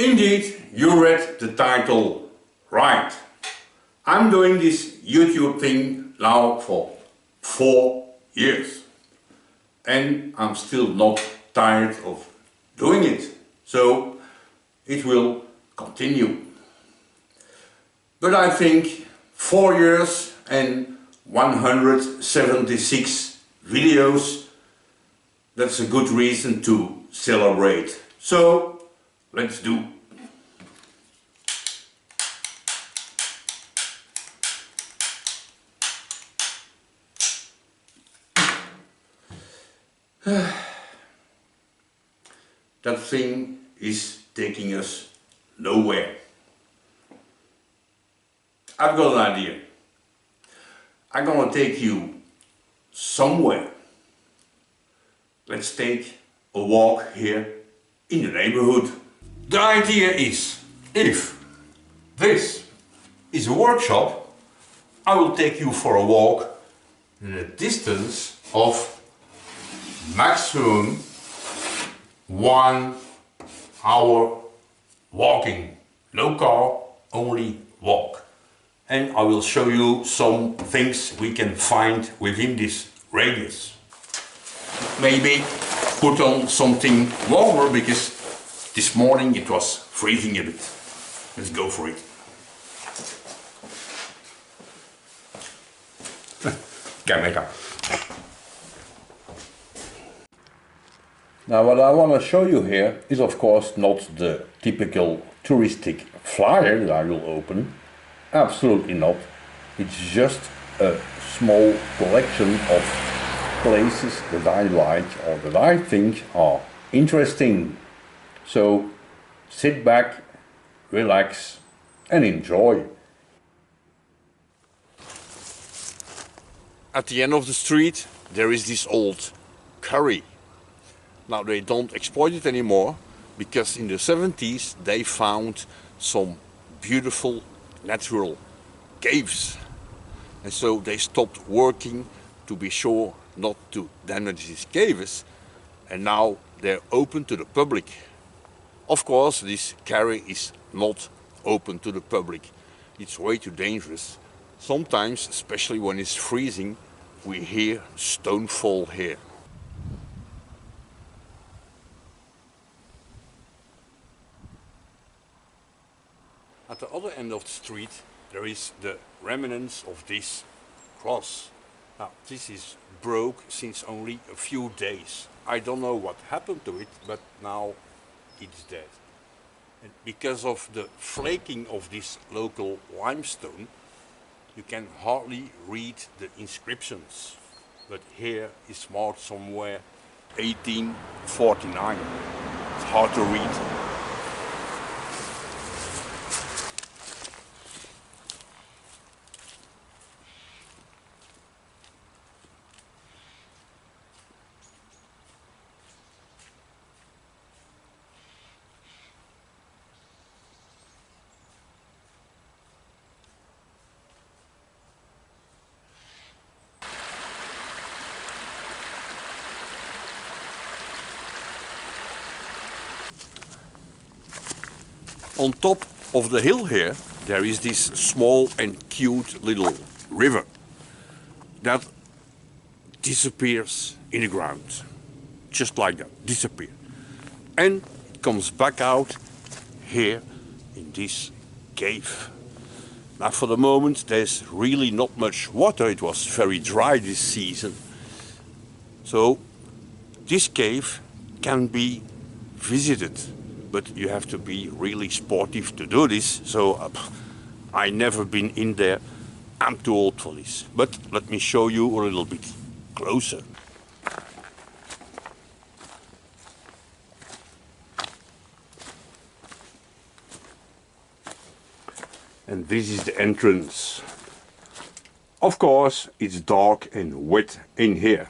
Indeed, you read the title right. I'm doing this YouTube thing now for 4 years and I'm still not tired of doing it, so it will continue. But I think 4 years and 176 videos, that's a good reason to celebrate. So let's do. That thing is taking us nowhere. I've got an idea. I'm gonna take you somewhere. Let's take a walk here in the neighborhood. The idea is, if this is a workshop, I will take you for a walk in a distance of maximum 1 hour walking. No car, only walk. And I will show you some things we can find within this radius. Maybe put on something warmer because this morning it was freezing a bit. Let's go for it. Camera. Now what I want to show you here is of course not the typical touristic flyer that I will open. Absolutely not. It's just a small collection of places that I like or that I think are interesting. So sit back, relax and enjoy. At the end of the street there is this old quarry. Now they don't exploit it anymore because in the 70s they found some beautiful natural caves, and so they stopped working to be sure not to damage these caves, and now they're open to the public. Of course this quarry is not open to the public. It's way too dangerous. Sometimes, especially when it's freezing, we hear stone fall here. At the other end of the street there is the remnants of this cross. Now this is broke since only a few days. I don't know what happened to it, but now it's dead. And because of the flaking of this local limestone, you can hardly read the inscriptions. But here is marked somewhere 1849. It's hard to read. On top of the hill here, there is this small and cute little river that disappears in the ground. Just like that, disappear. And it comes back out here in this cave. Now for the moment there's really not much water, it was very dry this season. So this cave can be visited. But you have to be really sportive to do this, so I never been in there. I'm too old for this. But let me show you a little bit closer. And this is the entrance. Of course, it's dark and wet in here.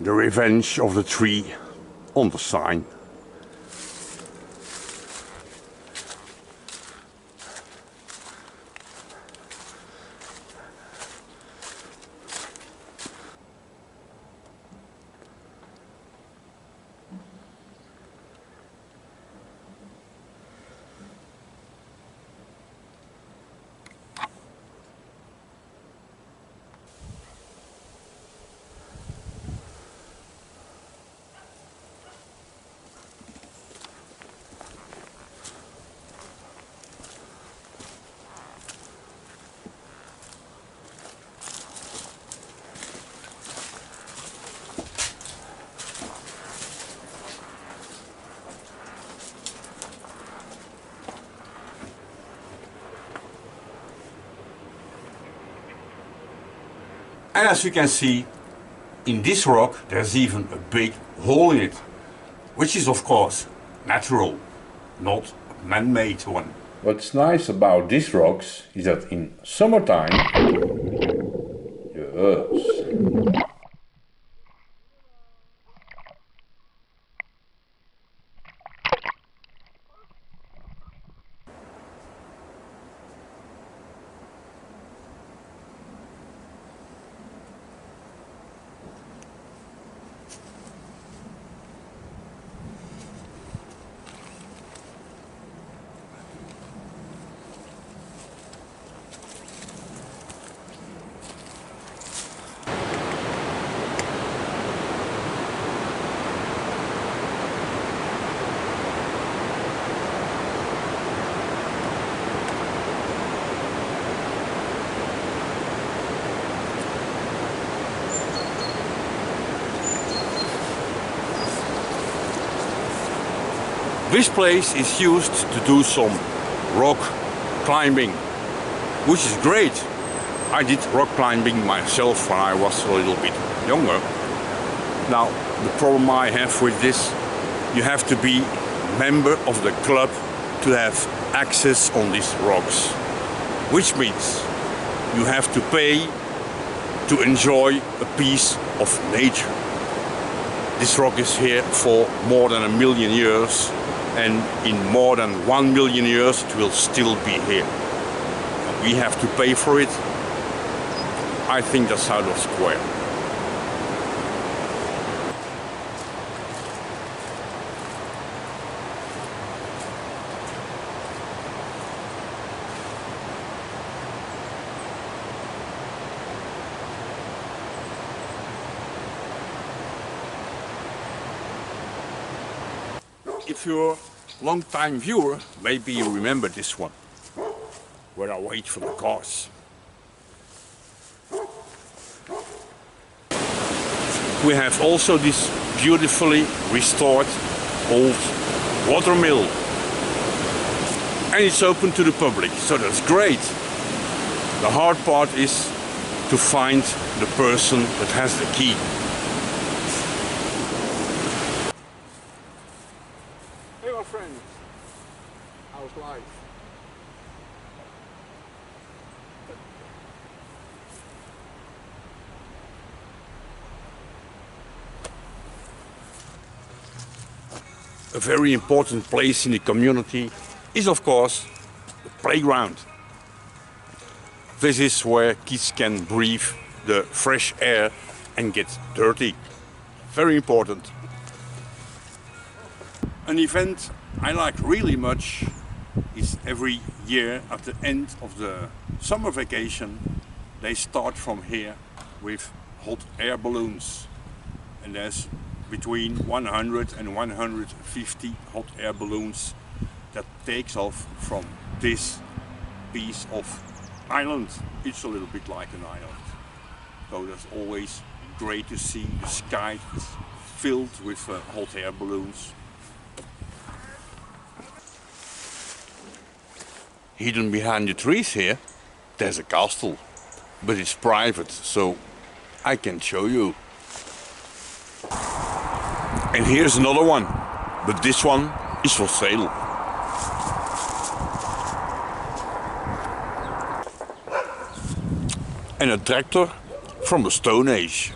the revenge of the tree on the sign. And as you can see, in this rock there's even a big hole in it, which is of course natural, not a man-made one. What's nice about these rocks is that in summertime, yes, this place is used to do some rock climbing, which is great. I did rock climbing myself when I was a little bit younger. Now, the problem I have with this, you have to be a member of the club to have access on these rocks, which means you have to pay to enjoy a piece of nature. This rock is here for more than 1 million years, and in more than 1 million years it will still be here. We have to pay for it. I think that's out of square. If you're a long-time viewer, maybe you remember this one, where I wait for the cars. We have also this beautifully restored old water mill. And it's open to the public, so that's great. The hard part is to find the person that has the key. Hey my friends, how's life? A very important place in the community is of course the playground. This is where kids can breathe the fresh air and get dirty. Very important. An event I like really much is every year at the end of the summer vacation they start from here with hot air balloons, and there's between 100 and 150 hot air balloons that takes off from this piece of island. It's a little bit like an island, so that's always great to see. The sky is filled with hot air balloons. Hidden behind the trees here, there's a castle, but it's private, so I can show you. And here's another one, but this one is for sale. And a tractor from the Stone Age.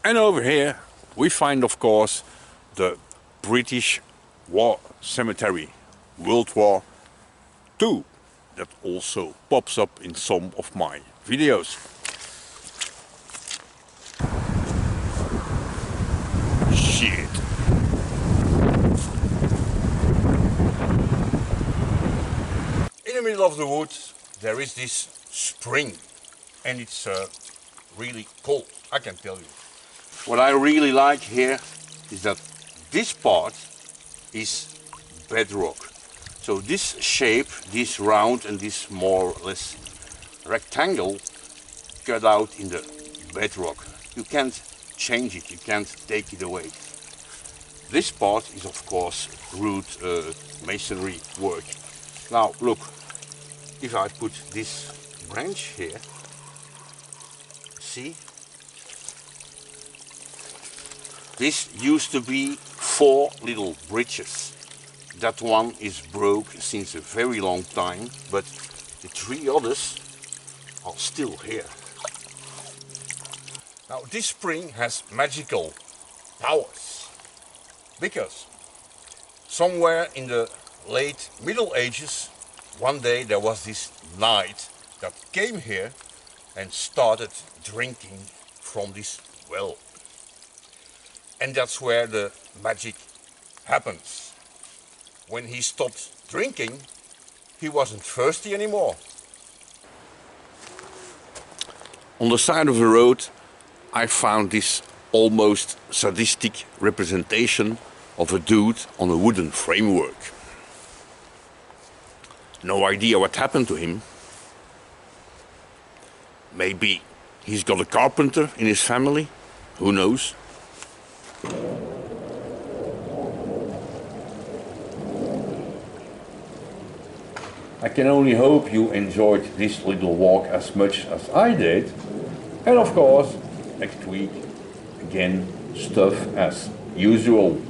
And over here we find, of course, the British War Cemetery, World War II, that also pops up in some of my videos. Shit. In the middle of the woods there is this spring, and it's really cold, I can tell you. What I really like here is that this part is bedrock. So this shape, this round and this more or less rectangle cut out in the bedrock. You can't change it, you can't take it away. This part is of course root masonry work. Now look, if I put this branch here, see? This used to be 4 little bridges. That one is broke since a very long time, but the 3 others are still here. Now this spring has magical powers, because somewhere in the late Middle Ages, one day there was this knight that came here and started drinking from this well. And that's where the magic happens. When he stopped drinking, he wasn't thirsty anymore. On the side of the road, I found this almost sadistic representation of a dude on a wooden framework. No idea what happened to him. Maybe he's got a carpenter in his family, who knows? I can only hope you enjoyed this little walk as much as I did. And of course, next week, again, stuff as usual.